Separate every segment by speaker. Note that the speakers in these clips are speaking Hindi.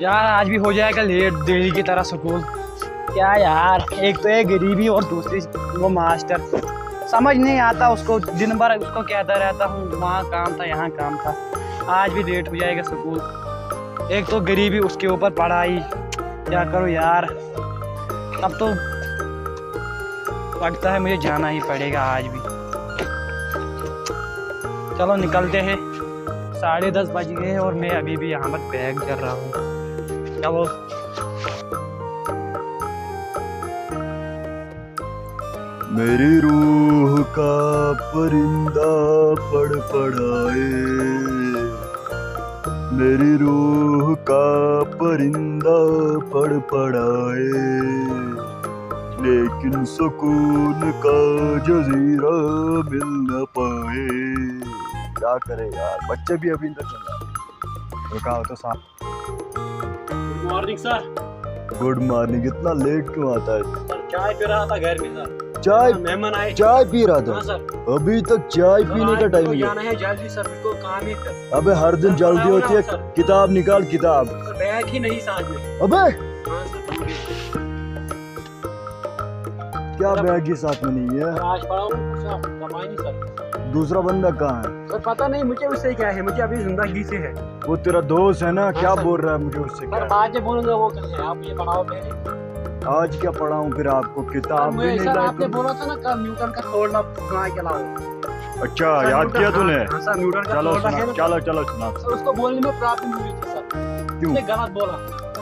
Speaker 1: यार आज भी हो जाएगा लेट डेली की तरह स्कूल। क्या यार, एक तो है गरीबी और दूसरी वो मास्टर समझ नहीं आता उसको। दिन भर उसको कहता रहता हूँ वहाँ काम था यहाँ काम था, आज भी लेट हो जाएगा स्कूल। एक तो गरीबी, उसके ऊपर पढ़ाई, क्या करो यार। अब तो लगता है मुझे जाना ही पड़ेगा आज भी। चलो निकलते हैं, 10:30 बज गए हैं और मैं अभी भी यहाँ पर बैग कर रहा हूँ। चलो
Speaker 2: मेरी रूह का परिंदा पड़पड़ाए, मेरी रूह का परिंदा पड़पड़ाए, लेकिन सुकून का जजीरा मिल न पाए। क्या करे यार, बच्चे भी अभी तक चल रहे। रुका हो तो साहब।
Speaker 1: Good morning sir.
Speaker 2: Good morning. इतना लेट क्यों आता है?
Speaker 1: सर चाय पी रहा था घर में सर।
Speaker 2: चाय?
Speaker 1: मेहमान आए।
Speaker 2: चाय पी रहा था?
Speaker 1: हाँ सर।
Speaker 2: अभी तक चाय पीने का टाइम है?
Speaker 1: जाना है जल्दी सर, मेरे को काम है।
Speaker 2: अबे हर दिन जल्दी होती है। किताब निकाल, किताब।
Speaker 1: सर बैग ही नहीं साथ में।
Speaker 2: अबे
Speaker 1: हाँ सर।
Speaker 2: क्या बैग ही साथ में नहीं है?
Speaker 1: आज पढ़ा हूँ सर।
Speaker 2: दूसरा बंदा कहाँ है?
Speaker 1: सर पता नहीं मुझे उससे क्या है, मुझे अभी जिंदगी से है।
Speaker 2: वो तेरा दोस्त है ना?
Speaker 1: हाँ,
Speaker 2: क्या
Speaker 1: सर।
Speaker 2: बोल रहा है मुझे उससे?
Speaker 1: सर
Speaker 2: क्या
Speaker 1: बाद में बोलूंगा वो कल है, आप मुझे पढ़ाओ पहले।
Speaker 2: आज क्या पढ़ाऊं फिर आपको? किताब भी नहीं
Speaker 1: सर
Speaker 2: लाए
Speaker 1: आपने
Speaker 2: तुम?
Speaker 1: बोला था ना कल न्यूटन का खोलना सुना के लाओ।
Speaker 2: अच्छा याद किया तूने?
Speaker 1: हाँ सर, न्यूटन का
Speaker 2: चलो
Speaker 1: खोलना है
Speaker 2: सुना,
Speaker 1: ना।
Speaker 2: चलो चलो सुना।
Speaker 1: सर उसको बोलने में प्रॉब्लम हुई थी सर।
Speaker 2: क्यों?
Speaker 1: उसने गलत बोला।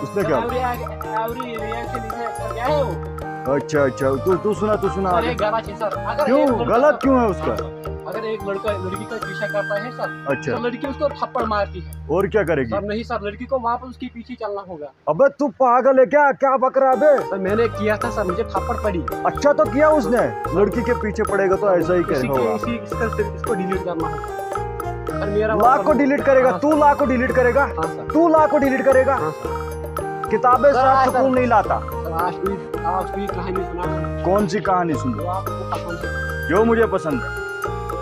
Speaker 2: उसने क्या?
Speaker 1: एवरी रिएक्शन इज क्या है वो?
Speaker 2: अच्छा अच्छा, तू सुना
Speaker 1: सर
Speaker 2: आगे।
Speaker 1: ये गलत है सर। अगर
Speaker 2: क्यों?
Speaker 1: एक लड़का-
Speaker 2: गलत क्यों है उसका?
Speaker 1: हाँ, सर। अगर एक लड़का लड़की का पीछा करता है सर,
Speaker 2: अच्छा,
Speaker 1: तो लड़की उसको थप्पड़ मारती है।
Speaker 2: और क्या करेगी?
Speaker 1: सर नहीं सर, लड़की को वापस उसके पीछे चलना होगा।
Speaker 2: अबे तू पागल है क्या? क्या बक रहा है बे?
Speaker 1: सर मैंने किया था सर, मुझे थप्पड़ पड़ी।
Speaker 2: अच्छा तो किया उसने। लड़की के पीछे पड़ेगा तो ऐसा ही करेगा।
Speaker 1: इसको डिलीट करना होगा सर। मेरा
Speaker 2: ला को डिलीट करेगा?
Speaker 1: हाँ,
Speaker 2: तू ला को डिलीट करेगा?
Speaker 1: हाँ सर।
Speaker 2: तू ला को डिलीट करेगा?
Speaker 1: हाँ सर।
Speaker 2: किताबें
Speaker 1: सर,
Speaker 2: साथ
Speaker 1: सर।
Speaker 2: सुकून नहीं लाता।
Speaker 1: सर आज कोई कहानी सुना
Speaker 2: कौन सी कहानी सुन?
Speaker 1: जो आपको पसंद है।
Speaker 2: जो मुझे पसंद है।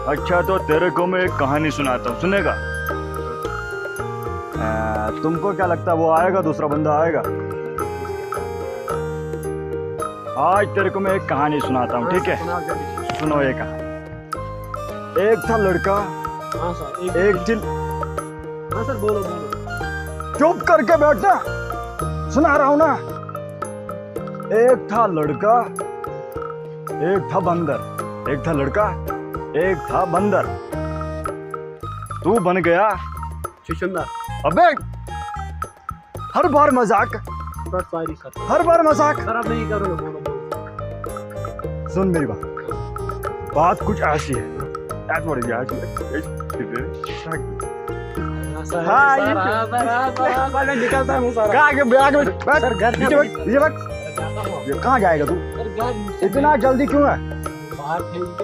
Speaker 2: अच्छा तो तेरे को मैं एक कहानी सुनाता हूँ, सुनेगा? तुमको क्या लगता है वो आएगा, दूसरा बंदा आएगा? आज तेरे को मैं एक कहानी सुनाता हूँ, ठीक है? सुनो ये कहानी। एक था लड़का।
Speaker 1: हाँ सर।
Speaker 2: एक दिन।
Speaker 1: हाँ सर बोलो बोलो।
Speaker 2: चुप करके बैठना, सुना रहा हूं ना। एक था लड़का, एक था बंदर। एक था लड़का, एक था बंदर। तू बन गया
Speaker 1: चुचुंदर।
Speaker 2: अबे हर बार मजाक,
Speaker 1: सर सॉरी सर।
Speaker 2: हर बार मजाक।
Speaker 1: सर अब नहीं करूँगा, बोलो बोलो।
Speaker 2: सुन मेरी बात कुछ ऐसी है। हाँ, ये-
Speaker 1: मैं निकलता हूँ सर।
Speaker 2: सर घर ये कहाँ जाएगा तू? इतना जल्दी क्यों है?
Speaker 1: बाहर खेल के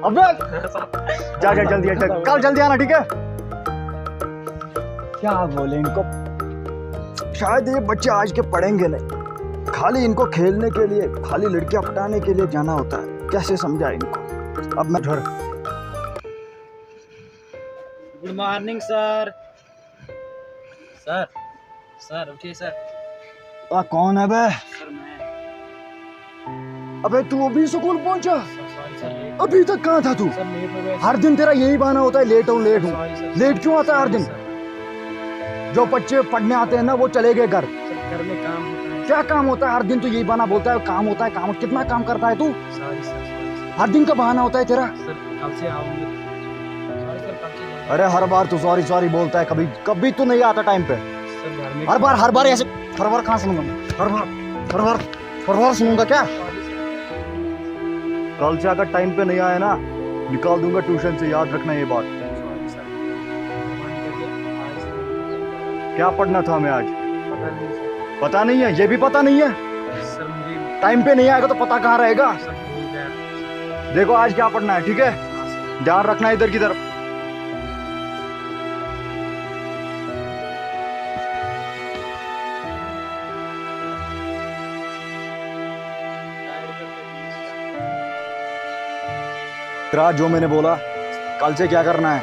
Speaker 2: अबे जा जल्दी, कल जल्दी आना, ठीक है? क्या बोले इनको? शायद ये बच्चे आज के पढ़ेंगे नहीं, खाली इनको खेलने के लिए, खाली लड़कियां पटाने के लिए जाना होता है। कैसे समझा इनको? अब मैं घर।
Speaker 1: Good morning sir. Sir sir उठिए सर।
Speaker 2: कौन है बे?
Speaker 1: सर मैं।
Speaker 2: अबे तू अभी स्कूल पहुंचा?
Speaker 1: Sorry sir.
Speaker 2: अभी तक कहाँ था तू?
Speaker 1: सर लेट हो गए।
Speaker 2: हर दिन तेरा यही बहाना होता है, लेट हूँ लेट हूँ।
Speaker 1: Sorry sir.
Speaker 2: लेट क्यों आता है हर दिन? जो बच्चे पढ़ने आते हैं ना वो चले गए घर।
Speaker 1: सर घर में काम होता है।
Speaker 2: क्या काम होता है? हर दिन तो यही बहाना बोलता है, काम होता है काम। कितना काम करता है तू?
Speaker 1: Sorry sir.
Speaker 2: हर दिन का बहाना होता है तेरा।
Speaker 1: सर कल से आऊंगे। सॉरी सर, कल से जाऊंगा।
Speaker 2: अरे हर बार तू सॉरी सॉरी बोलता है, कभी कभी तू नहीं आता टाइम पे।
Speaker 1: सर घर में
Speaker 2: हर बार ऐसे। हर बार कहाँ सुनूंगा मैं? हर बार सुनूंगा क्या? कल से अगर टाइम पे नहीं आया ना, निकाल दूंगा ट्यूशन से, याद रखना ये बात।
Speaker 1: Sorry sir. मान करिए आज से
Speaker 2: क्या पढ़ना था हमें आज?
Speaker 1: पता नहीं सर।
Speaker 2: पता नहीं है, ये भी पता नहीं है।
Speaker 1: सर मुझे
Speaker 2: टाइम पे नहीं आएगा तो पता कहाँ रहेगा।
Speaker 1: सर मुझे यार।
Speaker 2: देखो आज क्या पढ़ना है, ठीक है,
Speaker 1: हाँ सर।
Speaker 2: ध्यान रखना इधर की तरफ। तेरा जो मैंने बोला, कल से क्या करना है,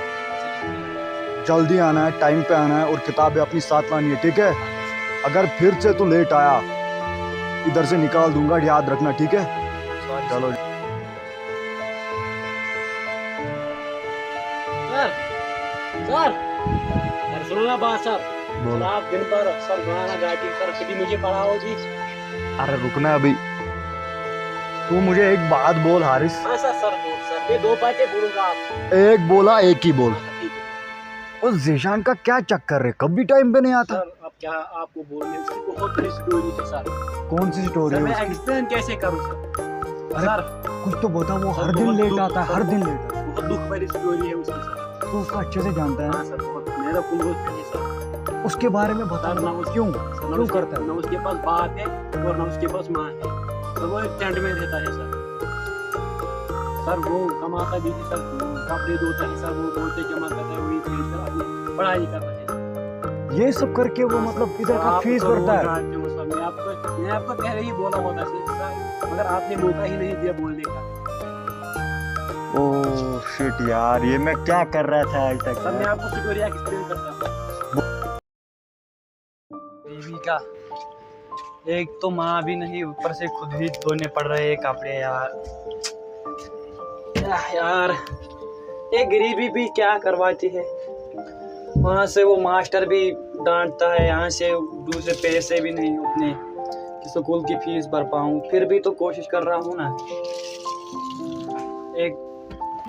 Speaker 2: जल्दी आना है, टाइम पे आना है और किताबें अपनी साथ लानी है, ठीक है। अगर फिर से तू लेट आया इधर से निकाल दूंगा, याद रखना, ठीक है। चलो
Speaker 3: सर सर सर सुनो ना बात सर।
Speaker 2: बोल।
Speaker 3: सर, आप दिन पर सर गाना गाती सर कभी मुझे पढ़ाओगी?
Speaker 2: अरे रुकना अभी, तू मुझे एक बात बोल हारिस।
Speaker 3: हाँ सर सर सर ये 2 बातें बोलूंगा आप।
Speaker 2: एक बोला एक ही बोल।
Speaker 3: हाँ, ठीक है।
Speaker 2: उस जीशान का क्या चक्कर है, कभी टाइम पे नहीं आता।
Speaker 3: सर अब क्या आपको बोलने, उसकी बहुत बड़ी स्टोरी है सर।
Speaker 2: कौन सी स्टोरी
Speaker 3: सर
Speaker 2: है
Speaker 3: मैं
Speaker 2: उसकी?
Speaker 3: एक्सप्लेन कैसे करूँ सर?
Speaker 2: अरे,
Speaker 3: सर
Speaker 2: कुछ तो बता, वो हर
Speaker 3: सर,
Speaker 2: दिन
Speaker 3: बहुत
Speaker 2: लेट
Speaker 3: दुख-
Speaker 2: आता है, हर दिन लेट आता है।
Speaker 3: बहुत दुख भरी स्टोरी है उसकी सर।
Speaker 2: तू उसको अच्छे से जानता है,
Speaker 3: हाँ सर बहुत मेरा कुंभोज है सर।
Speaker 2: उसके बारे में बता
Speaker 3: सर, ना
Speaker 2: ना,
Speaker 3: उस-
Speaker 2: क्यों
Speaker 3: सर, ना
Speaker 2: क्यों
Speaker 3: उसके-
Speaker 2: करता है?
Speaker 3: ना उसके पास बाप है और ना उसके पास माँ है। तो वो एक टेंट में रहता है सर। सर वो कमाता भी है सर, कपड़े धोता है सर, वो बोलते जमा करता है वही खरीद कर अपनी पढ़ाई करता है।
Speaker 2: ये सब करके वो मतलब इधर का
Speaker 3: आप
Speaker 2: फीस
Speaker 3: तो
Speaker 2: भरता
Speaker 3: रोज
Speaker 2: है।
Speaker 3: डांटते हो सर। मैंने आपको पहले ही बोला हुआ था सर, मगर आपने मौका ही नहीं दिया बोलने का।
Speaker 2: ओह शिट यार, ये मैं क्या कर रहा था आज तक
Speaker 3: सर मैं
Speaker 2: यार?
Speaker 3: आपको स्टोरी एक्सप्लेन करता हूँ।
Speaker 1: बीवी का एक तो माँ भी नहीं, ऊपर से खुद ही धोने पड़ रहे हैं कपड़े यार। यार ये गरीबी भी क्या करवाती है। वहाँ से वो मास्टर भी डांटता है, यहाँ से दूसरे पैसे भी नहीं उतने कि स्कूल की फीस भर पाऊँ। फिर भी तो कोशिश कर रहा हूँ ना। एक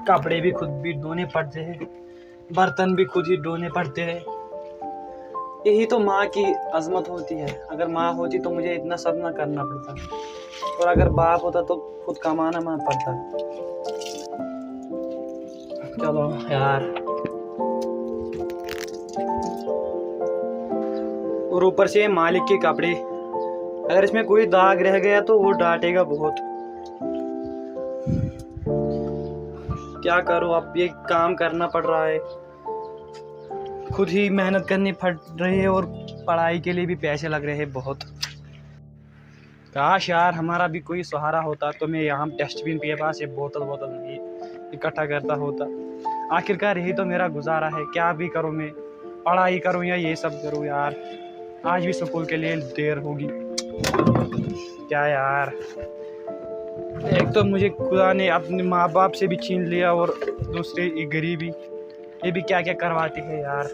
Speaker 1: कपड़े भी खुद भी धोने पड़ते हैं, बर्तन भी खुद ही धोने पड़ते हैं। यही तो माँ की अजमत होती है। अगर माँ होती तो मुझे इतना सब ना करना पड़ता, और अगर बाप होता तो खुद कमाना ना पड़ता। चलो यार, और ऊपर से मालिक के कपड़े, अगर इसमें कोई दाग रह गया तो वो डांटेगा बहुत। क्या करूँ, अब ये काम करना पड़ रहा है, खुद ही मेहनत करनी पड़ रही है, और पढ़ाई के लिए भी पैसे लग रहे हैं बहुत। काश यार हमारा भी कोई सहारा होता तो मैं यहाँ डस्टबिन के पास ये बोतल नहीं इकट्ठा करता होता। आखिरकार यही तो मेरा गुजारा है। क्या भी करूँ मैं, पढ़ाई करूँ या ये सब करूँ यार। आज भी स्कूल के लिए देर होगी। क्या यार, एक तो मुझे खुदा ने अपने माँ बाप से भी छीन लिया, और दूसरे ये गरीबी, ये भी क्या क्या करवाती है यार।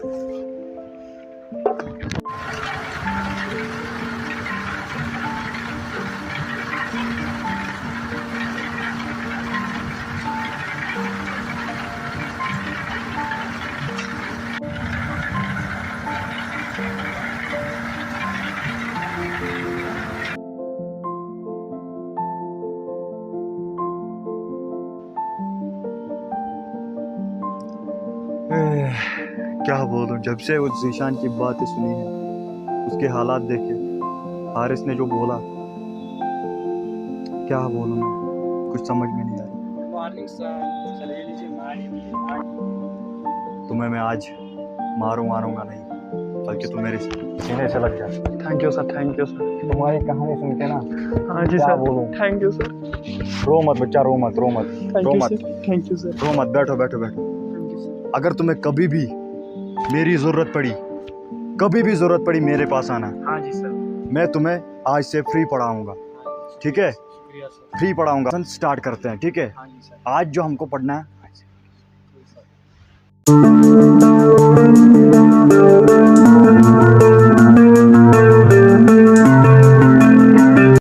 Speaker 2: क्या बोलूं, जब से उस जीशान की बातें सुनी है, उसके हालात देखे, हारिस ने जो बोला, क्या बोलूं मैं, कुछ समझ में नहीं आ रहा।
Speaker 3: मॉर्निंग सर, चलिए लीजिए
Speaker 2: तुम्हें मैं आज मारूंगा नहीं, बल्कि तुम मेरे सीने से लग जा।
Speaker 1: Thank you sir, thank you sir.
Speaker 2: तुम्हारी कहानी सुन के ना,
Speaker 1: हाँ जी
Speaker 2: क्या
Speaker 1: सर,
Speaker 2: बोलूं,
Speaker 1: थैंक यू सर,
Speaker 2: रो मत बच्चा, रो मत, रो मत,
Speaker 1: थैंक
Speaker 2: रो
Speaker 1: यू
Speaker 2: मत,
Speaker 1: सर, थैंक यू सर,
Speaker 2: रो मत, बैठो बैठो बैठो।
Speaker 1: Thank you sir.
Speaker 2: अगर तुम्हें कभी भी मेरी ज़रूरत पड़ी, कभी भी ज़रूरत पड़ी, मेरे पास आना।
Speaker 1: हाँ जी सर,
Speaker 2: मैं तुम्हें आज से फ्री पढ़ाऊंगा, ठीक है,
Speaker 1: शुक्रिया सर।
Speaker 2: फ्री पढ़ाऊंगा। स्टार्ट करते हैं, ठीक है।
Speaker 1: हाँ जी सर।
Speaker 2: आज जो हमको पढ़ना है,
Speaker 1: हाँ जी सर।